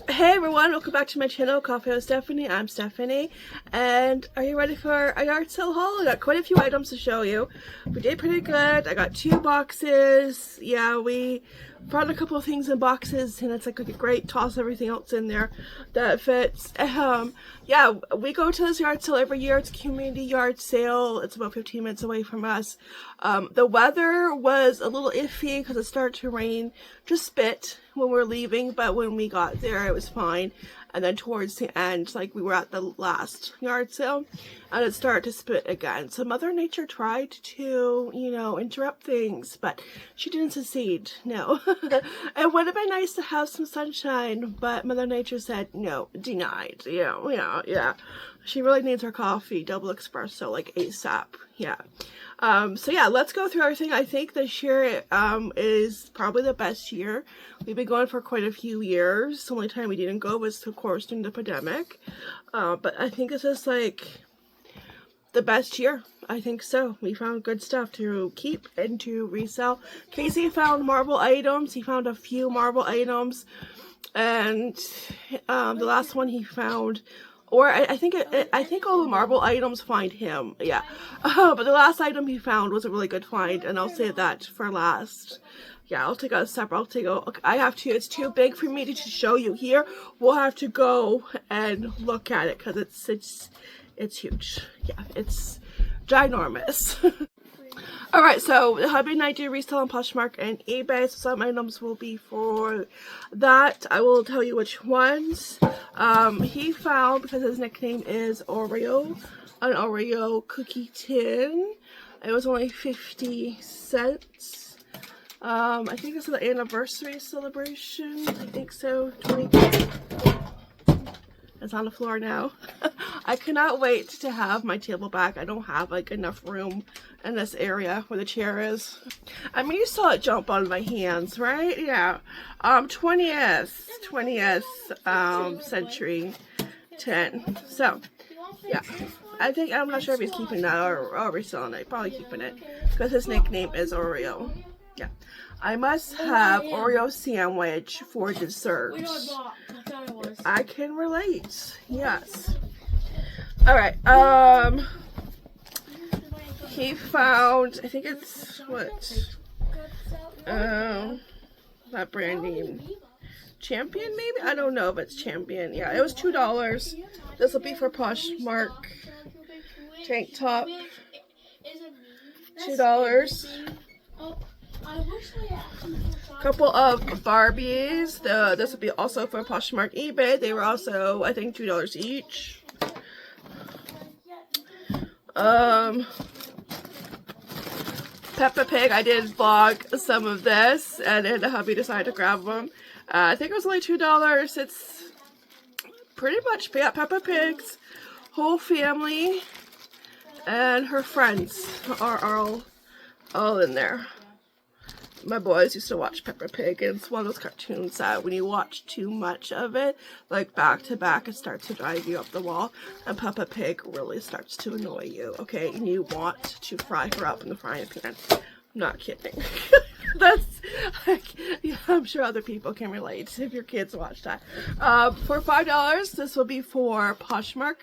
Hey everyone, welcome back to my channel, Coffee with Stephanie. I'm Stephanie, and are you ready for a yard sale haul? I got quite a few items to show you. We did pretty good. I got 2 boxes. Yeah, we found a couple of things in boxes, and it's like a great toss everything else in there that fits. Yeah, we go to this yard sale every year. It's a community yard sale. It's about 15 minutes away from us. The weather was a little iffy because it started to rain just a bit when we were leaving, but when we got there it was fine. And then towards the end, like we were at the last yard sale, and it started to spit again. So Mother Nature tried to, you know, interrupt things, but she didn't succeed. No. It would have been nice to have some sunshine, but Mother Nature said no, denied. Yeah. She really needs her coffee, double espresso, like ASAP. Yeah. So yeah, let's go through everything. I think this year is probably the best year. We've been going for quite a few years. The only time we didn't go was, of course, during the pandemic. But I think this is like the best year. I think so. We found good stuff to keep and to resell. Casey found marble items. He found a few marble items. And the last one he found, or I think all the marble items find him, yeah. But the last item he found was a really good find, and I'll save that for last. Yeah, I'll take a separate. I have to. It's too big for me to show you here. We'll have to go and look at it because it's huge. Yeah, it's ginormous. Alright, so the hubby and I do resell on Poshmark and eBay, so some items will be for that. I will tell you which ones. He found, because his nickname is Oreo, an Oreo cookie tin. It was only 50 cents. I think it's an anniversary celebration. I think so. 20. It's on the floor now. I cannot wait to have my table back. I don't have like enough room in this area where the chair is. I mean, you saw it jump on my hands, right? Yeah. 20th century 10. So yeah, I'm not sure if he's keeping that or reselling it. Probably keeping it because his nickname is Oreo. Yeah. I must have Oreo sandwich for dessert. I can relate. Yes. Alright, he found, I think it's, that brand name, Champion maybe? I don't know if it's Champion. Yeah, it was $2. This will be for Poshmark tank top. $2. Couple of Barbies. This would be also for Poshmark eBay. They were also, I think, $2 each. Peppa Pig. I did vlog some of this, and then the hubby decided to grab them. I think it was only $2. It's pretty much Peppa Pig's whole family and her friends are all in there. My boys used to watch Peppa Pig, and it's one of those cartoons that when you watch too much of it, like back to back, it starts to drive you up the wall, and Peppa Pig really starts to annoy you, okay? And you want to fry her up in the frying pan. I'm not kidding. That's, like, yeah, I'm sure other people can relate if your kids watch that. For $5, this will be for Poshmark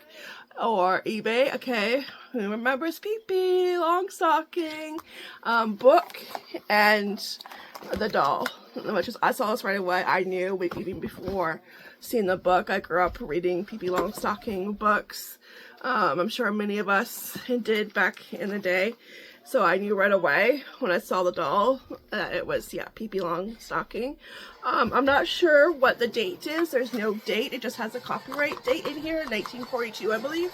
or eBay, okay? Who remembers Pee-Pee, long stocking, book, and the doll, which is, I saw this right away. I knew even before seeing the book. I grew up reading Pee-Pee Longstocking books. I'm sure many of us did back in the day. So I knew right away when I saw the doll that it was, yeah, Pee-Pee Longstocking. I'm not sure what the date is. There's no date. It just has a copyright date in here, 1942, I believe.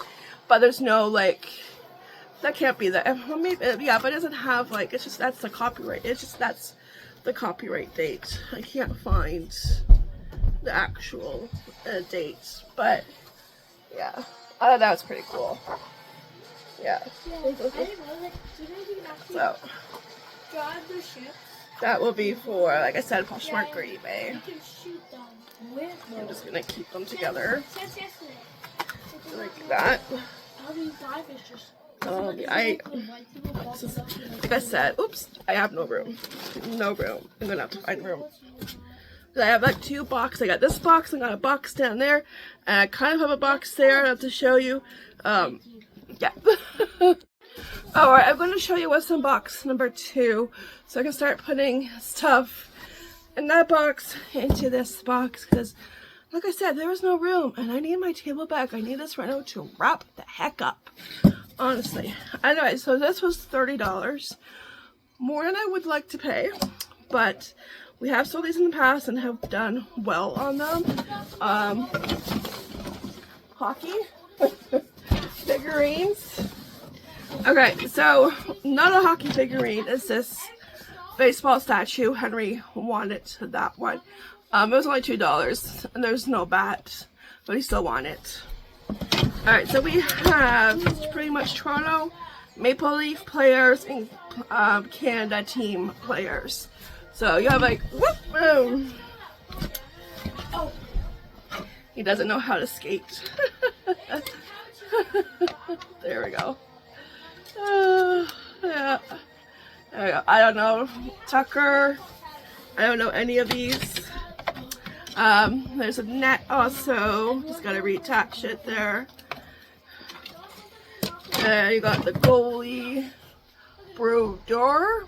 But there's no, like, that can't be that. Well, maybe, yeah, but it doesn't have, like, it's just, that's the copyright. It's just, that's the copyright date. I can't find the actual date. But, yeah. I thought that was pretty cool. Yeah. So that will be for, like I said, Poshmark or eBay. I'm just gonna keep them together like that. Like I said, oops, I have no room. No room. I'm gonna have to find room. I have like 2 boxes. I got this box and got a box down there, and I kind of have a box there. I have to show you. Yeah. Alright, I'm going to show you what's in box number 2, so I can start putting stuff in that box into this box, because like I said, there was no room, and I need my table back. I need this rhino to wrap the heck up, honestly. Anyway, so this was $30, more than I would like to pay, but we have sold these in the past and have done well on them. Hockey figurines. Okay, so not a hockey figurine. It's this baseball statue. Henry wanted that one. It was only $2, and there's no bat, but he still wanted it. Alright, so we have pretty much Toronto Maple Leaf players and Canada team players. So you have like, whoop, boom. Oh, he doesn't know how to skate. There we go. Yeah. There we go. I don't know Tucker. I don't know any of these. There's a net also. Just gotta reattach it there. And you got the goalie, Brodeur.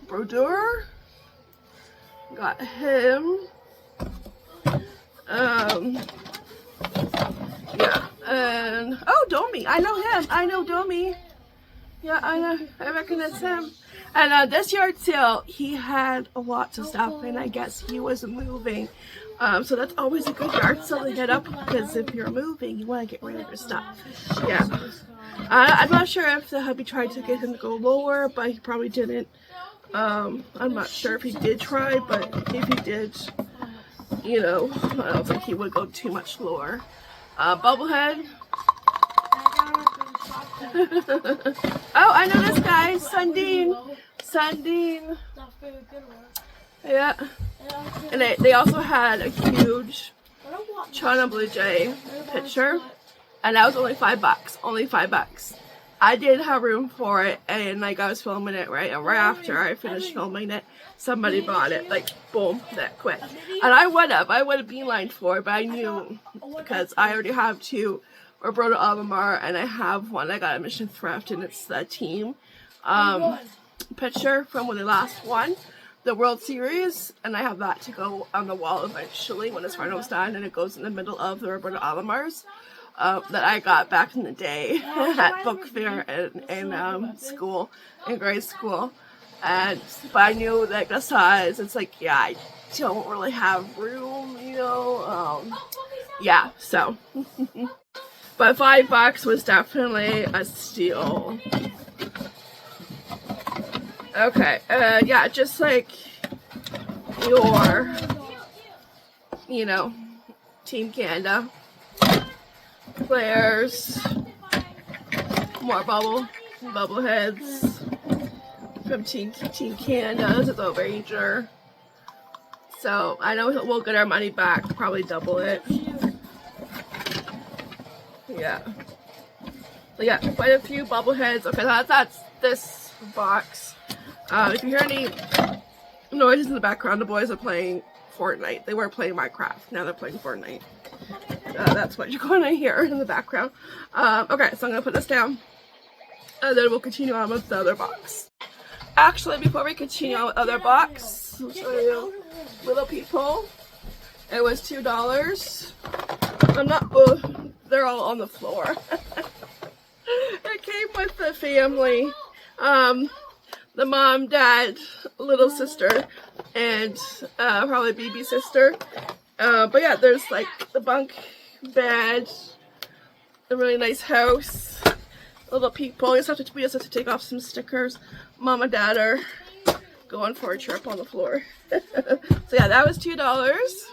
Got him. Yeah, and oh, Domi. I know him. I know Domi. Yeah, I know. I reckon that's him. And this yard sale, he had lots of stuff, and I guess he was moving. So that's always a good yard sale to hit up, because if you're moving, you want to get rid of your stuff. Yeah. I'm not sure if the hubby tried to get him to go lower, but he probably didn't. I'm not sure if he did try, but if he did, you know, I don't think he would go too much lower. Bubblehead. Oh, I know this guy, Sundin. Yeah. And they also had a huge Toronto Blue Jay picture, and that was only $5. Only $5. I didn't have room for it, and like I was filming it right after I finished filming it, somebody bought it, like boom, that quick. And I would have beelined for it, but I knew, because I already have 2 Roberto Alomar, and I have one I got at Mission Thrift, and it's the team picture from when they last won the World Series, and I have that to go on the wall eventually when this rhino's done, and it goes in the middle of the Roberto Alomars that I got back in the day at book fair and school, in grade school. And but I knew like the size, it's like, yeah, I don't really have room, you know. Yeah, so but $5 was definitely a steal. Okay, yeah, just like your, you know, Team Canada players, more bubbleheads from Team Canada. This is a Ranger, so I know we'll get our money back, probably double it. Yeah, but yeah, quite a few bubbleheads. Okay, that's this box. If you hear any noises in the background, the boys are playing Fortnite. They were playing Minecraft, now they're playing Fortnite. That's what you're going to hear in the background. Okay, so I'm going to put this down, and then we'll continue on with the other box. Actually, before we continue on with the other box, I'll show you Little People. It was $2. I'm not, oh, they're all on the floor. It came with the family. The mom, dad, little sister, and probably baby sister. But yeah, there's like the bunk bed, a really nice house, Little People. We just have to take off some stickers. Mom and dad are going for a trip on the floor. So yeah, that was $2.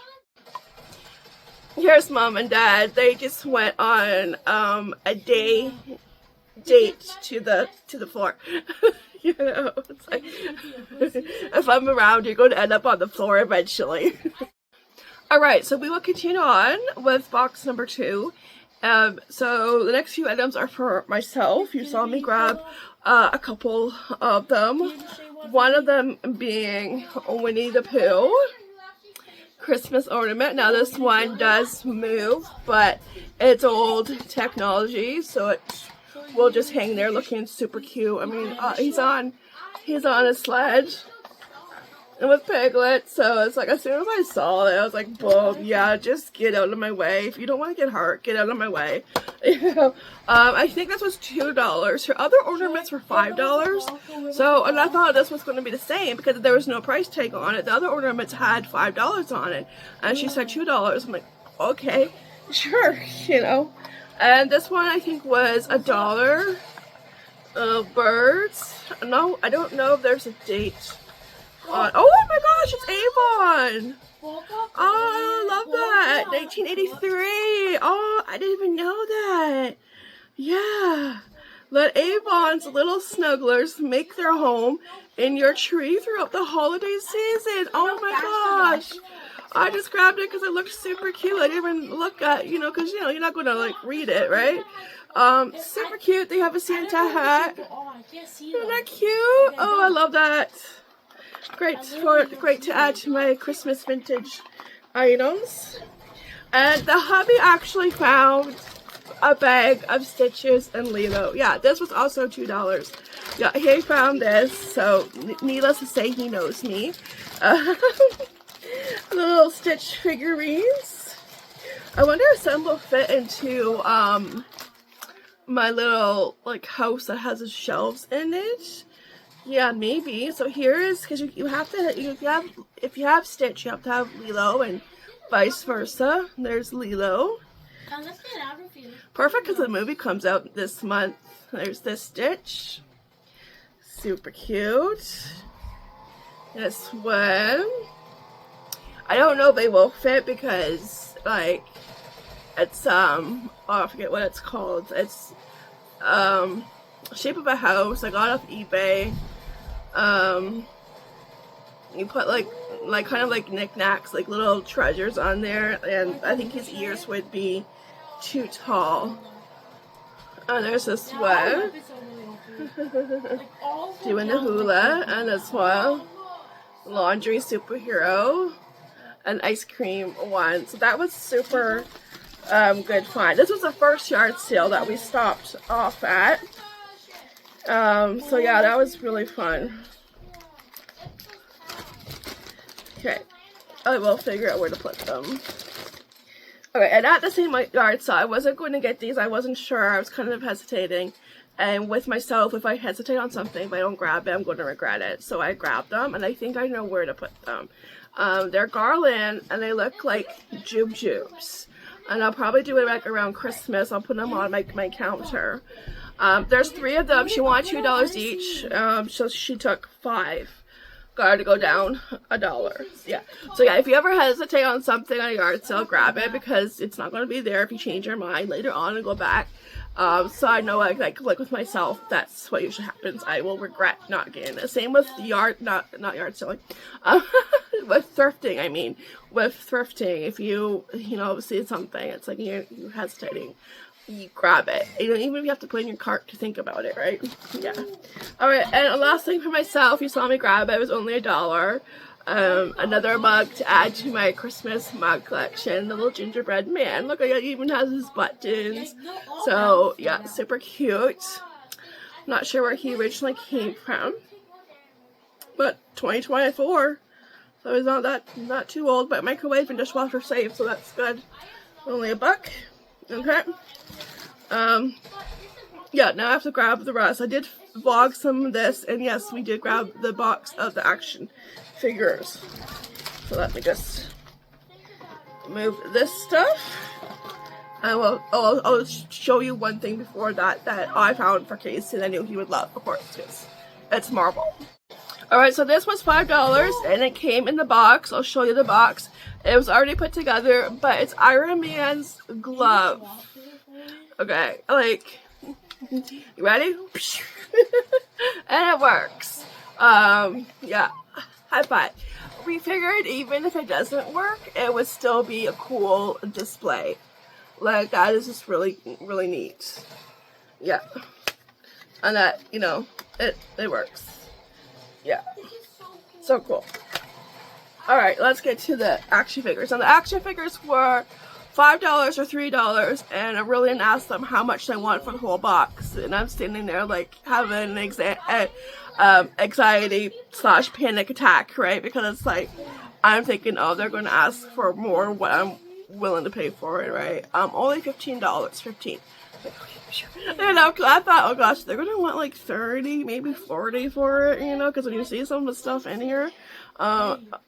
Here's mom and dad. They just went on a date to the floor. You know, it's like, if I'm around, you're going to end up on the floor eventually. Alright, so we will continue on with box number 2. So the next few items are for myself. You saw me grab a couple of them. One of them being Winnie the Pooh, Christmas ornament. Now this one does move, but it's old technology, so it will just hang there looking super cute. I mean, he's on a sled and with Piglet, so it's like as soon as I saw it, I was like, boom, yeah, just get out of my way. If you don't want to get hurt, get out of my way. You know, I think this was $2. Her other ornaments were $5. So, and I thought this was going to be the same because there was no price tag on it. The other ornaments had $5 on it, and she said $2. I'm like, okay, sure, you know. And this one I think was $1. Birds. No, I don't know if there's a date. Oh my gosh, it's Avon! Oh, I love that! 1983! Oh, I didn't even know that! Yeah! Let Avon's little snugglers make their home in your tree throughout the holiday season! Oh my gosh! I just grabbed it because it looked super cute. I didn't even look at, you know, because, you know, you're not going to, like, read it, right? Super cute. They have a Santa hat. Isn't that cute? Oh, I love that. Great to add to my Christmas vintage items. And the hubby actually found a bag of stitches and Lilo. Yeah, this was also $2. Yeah, he found this, so needless to say, he knows me. Little Stitch figurines. I wonder if some will fit into my little like house that has the shelves in it. Yeah, maybe. So here is, because you have to, if you have Stitch, you have to have Lilo, and vice versa. There's Lilo. Perfect, because the movie comes out this month. There's this Stitch. Super cute. This one. I don't know if they will fit because, like, it's, oh, I forget what it's called. It's, shape of a house. I got it off eBay. You put like kind of like knickknacks, like little treasures on there, and I think his ears would be too tall. And there's this one. Doing the hula, and this one. Laundry superhero. An ice cream one. So that was super good fun. This was the first yard sale that we stopped off at. So yeah, that was really fun. Okay, I will figure out where to put them. Okay, and at the same yard sale, I wasn't going to get these. I wasn't sure. I was kind of hesitating. And with myself, if I hesitate on something, if I don't grab it, I'm going to regret it. So I grabbed them, and I think I know where to put them. They're garland, and they look like jubes. And I'll probably do it like around Christmas. I'll put them on my counter. There's 3 of them. She wanted $2 each, so she took 5. Got to go down $1. Yeah. So yeah, if you ever hesitate on something at a yard sale, grab it because it's not going to be there if you change your mind later on and go back. So I know like with myself, that's what usually happens. I will regret not getting it. Same with not yard selling. With thrifting, I mean. With thrifting, if you see something, it's like you're hesitating. You grab it. You don't even have to put it in your cart to think about it, right? Yeah. Alright, and last thing for myself, you saw me grab it. It was only $1. Another mug to add to my Christmas mug collection. The little gingerbread man. Look, it even has his buttons. So, yeah, super cute. Not sure where he originally came from. But 2024. So he's not too old, but microwave and dishwasher safe, so that's good. Only $1. Okay. Yeah, now I have to grab the rest. I did vlog some of this, and yes, we did grab the box of the action figures. So let me just move this stuff. And I'll show you one thing before that I found for Casey and I knew he would love, of course, because it's Marvel. Alright, so this was $5 and it came in the box. I'll show you the box. It was already put together, but it's Iron Man's glove. Okay, like, you ready? And it works. Yeah, high five. We figured even if it doesn't work, it would still be a cool display. Like, that is just really, really neat. Yeah. And that, it works. Yeah. So cool. Alright, let's get to the action figures. And the action figures were $5 or $3, and I really didn't ask them how much they want for the whole box. And I'm standing there like having an anxiety / panic attack, right? Because it's like, I'm thinking, oh, they're going to ask for more than what I'm willing to pay for it, right? Only $15, $15. You know, cause I thought, oh gosh, they're gonna want like 30, maybe 40 for it, you know, because when you see some of the stuff in here,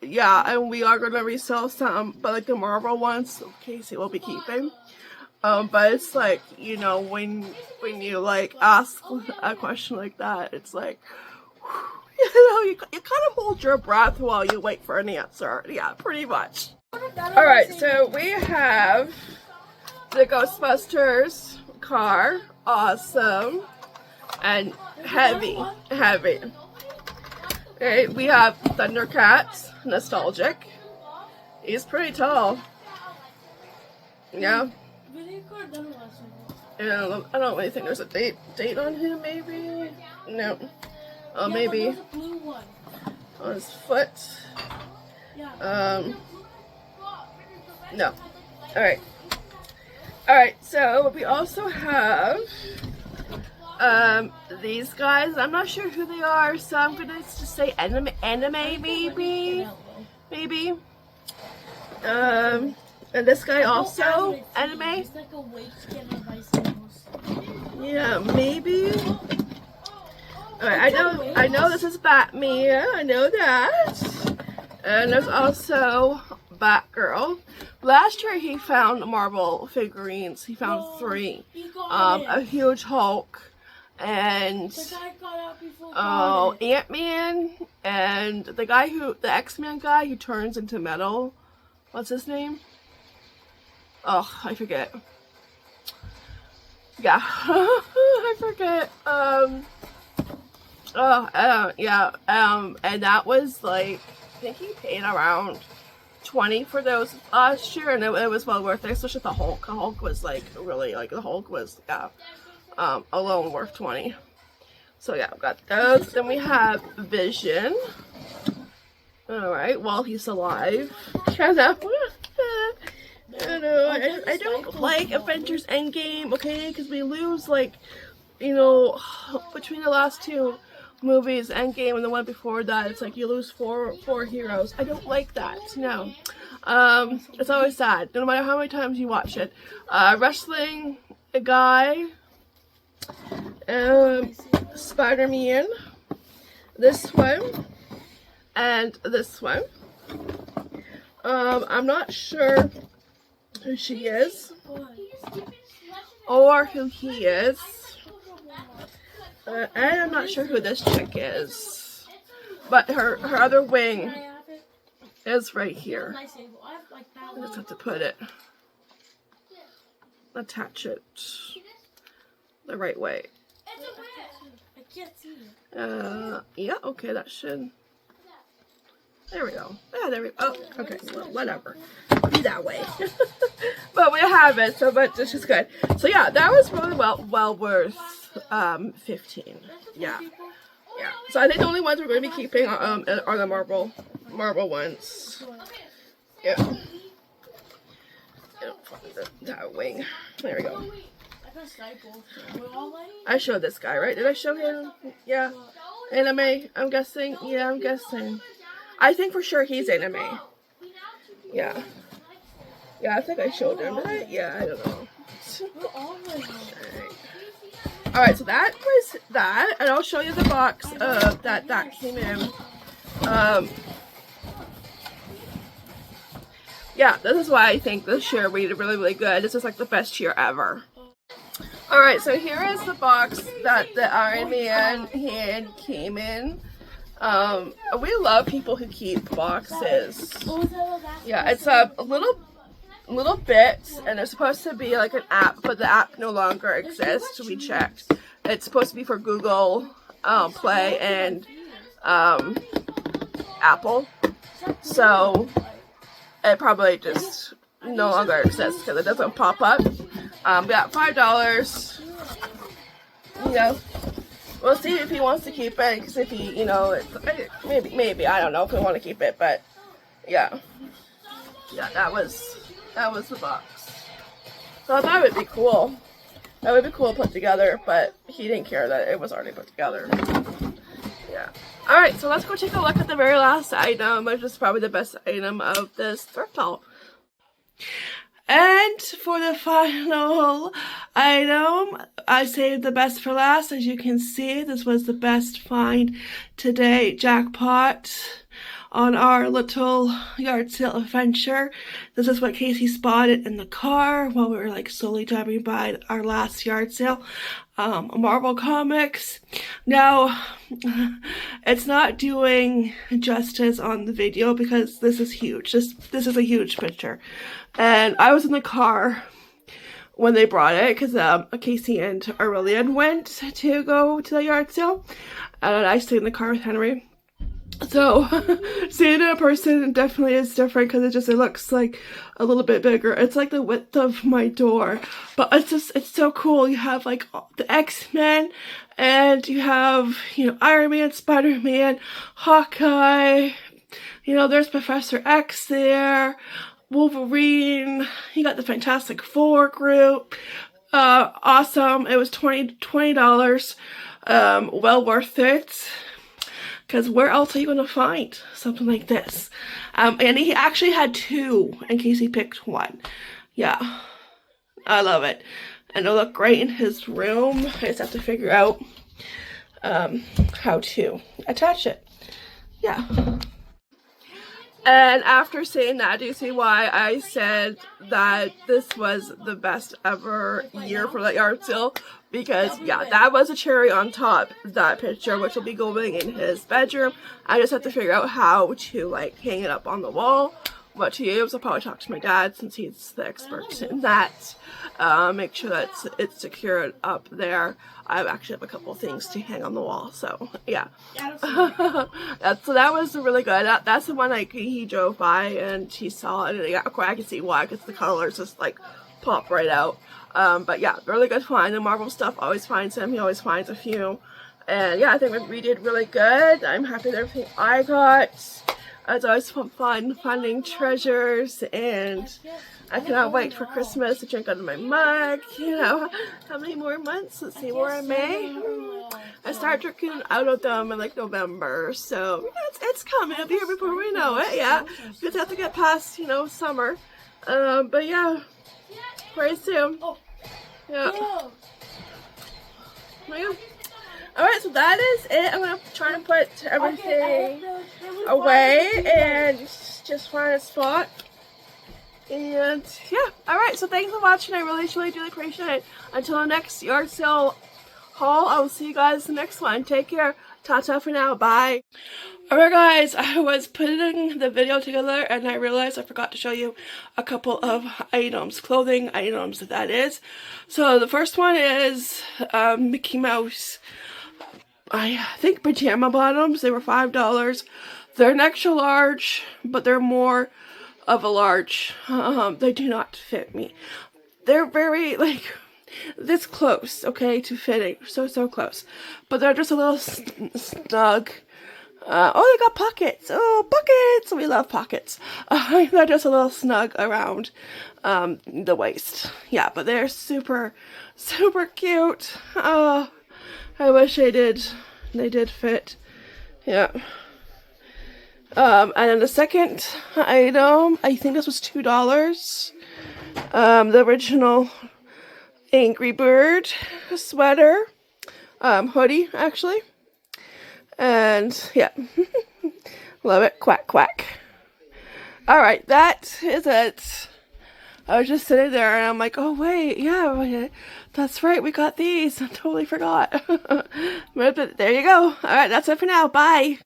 yeah, and we are gonna resell some, but like the Marvel ones, so Casey will be keeping. But it's like, you know, when you like ask a question like that, it's like, you know, you kind of hold your breath while you wait for an answer. Yeah, pretty much. All right, so we have the Ghostbusters car, awesome, and heavy. Okay, we have Thundercats, nostalgic. He's pretty tall. Yeah. And I don't really think there's a date on him, maybe? No. Oh, maybe on his foot. No. Alright, so we also have these guys. I'm not sure who they are, so I'm gonna just say anime maybe. And this guy also anime. Yeah, maybe. Alright, I know this is Batman, I know that. And there's also Batgirl. Last year he found Marvel figurines. He found 3. A huge Hulk and Ant-Man and the X-Men guy who turns into metal. What's his name? Oh, I forget. Yeah. I forget. And that was like, I think he paid around 20 for those last year, and it was well worth it, especially the Hulk. The Hulk was like really, like the Hulk was alone worth 20. So yeah, I've got those. Then we have Vision. Alright, while he's alive. I don't like Avengers Endgame, okay, because we lose like, you know, between the last 2 movies, Endgame and the one before that, it's like you lose four heroes. I don't like that. No. It's always sad, no matter how many times you watch it. Wrestling a guy, Spider-Man, this one, and this one. I'm not sure who she is or who he is. And I'm not sure who this chick is, but her other wing is right here. I just have to put it, attach it the right way. Yeah, okay, that should. There we go. Yeah, there we go. Oh, okay, well, whatever. Be that way. But we have it, so but this is good. So yeah, that was really well worth 15. Yeah. So I think the only ones we're going to be keeping are the Marvel ones. Yeah. That wing. There we go. I showed this guy, right? Did I show him? Yeah. Anime, I'm guessing. Yeah, I'm guessing. I think for sure he's anime. Yeah. Yeah, I think I showed him. Did I? Yeah, I don't know. Alright, so that was that. And I'll show you the box that came in. Yeah, this is why I think this year we did really good. This is like the best year ever. Alright, so here is the box that the Iron Man hand came in. We love people who keep boxes. Yeah, it's a little bit, and there's supposed to be like an app, but the app no longer exists. We checked. It's supposed to be for Google Play and Apple. So it probably just no longer exists because it doesn't pop up. We got $5. You know, we'll see if he wants to keep it, because if he, you know, maybe I don't know if we want to keep it, but yeah, that was the box. So I thought it would be cool. That would be cool put together, but he didn't care that it was already put together. Yeah. Alright, so let's go take a look at the very last item, which is probably the best item of this thrift haul. And for the final item, I saved the best for last. As you can see, this was the best find today. Jackpot on our little yard sale adventure. This is what Casey spotted in the car while we were like slowly driving by our last yard sale. Marvel Comics. Now, it's not doing justice on the video because this is huge. This is a huge picture. And I was in the car when they brought it because Casey and Aurelian went to go to the yard sale. And I stayed in the car with Henry. So, seeing it in person definitely is different because it looks like a little bit bigger. It's like the width of my door, but it's so cool. You have like the X-Men and you have, you know, Iron Man, Spider-Man, Hawkeye, you know, there's Professor X there, Wolverine, you got the Fantastic Four group. Awesome. It was $20. Well worth it. Because where else are you going to find something like this? And he actually had two in case he picked one. Yeah, I love it. And it'll look great in his room. I just have to figure out how to attach it. Yeah. And after saying that, do you see why I said that this was the best ever year for the yard sale? Because, yeah, that was a cherry on top, that picture, which will be going in his bedroom. I just have to figure out how to, like, hang it up on the wall, what to use. I'll probably talk to my dad since he's the expert in that. Make sure that it's secured up there. I actually have a couple things to hang on the wall, so, yeah. So that was really good. That's the one, like, he drove by and he saw it, and yeah, I can see why, because the colors just, like, pop right out. But yeah, really good find. The Marvel stuff always finds him. He always finds a few. And yeah, I think we did really good. I'm happy with everything I got. It's always fun finding treasures, and I cannot wait for Christmas to drink out of my mug. You know, how many more months? Let's see, we're in May. I start drinking out of them in like November, so yeah, it's coming. It'll be here before we know it. Yeah, we just have to get past, you know, summer. But yeah. Very soon. Yeah. Alright, so that is it. I'm going to try to put everything away and just find a spot. And yeah. Alright, so thanks for watching. I really do appreciate it. Until the next yard sale haul, I will see you guys in the next one. Take care. Ta-ta for now. Bye. Alright guys, I was putting the video together and I realized I forgot to show you a couple of items, clothing items that is. So the first one is Mickey Mouse, I think pajama bottoms. They were $5. They're an extra large, but they're more of a large. They do not fit me. They're very like this close, okay, to fitting, so close, but they're just a little snug. Oh, they got pockets. Oh, pockets. We love pockets. They're just a little snug around the waist. Yeah, but they're super cute. Oh, I wish they did fit. Yeah. And then the second item, I think this was $2. The original Angry Bird sweater, hoodie, actually. And yeah, love it. Quack, quack. Alright, that is it. I was just sitting there and I'm like, oh wait, yeah, that's right, we got these. I totally forgot. But there you go. Alright, that's it for now. Bye.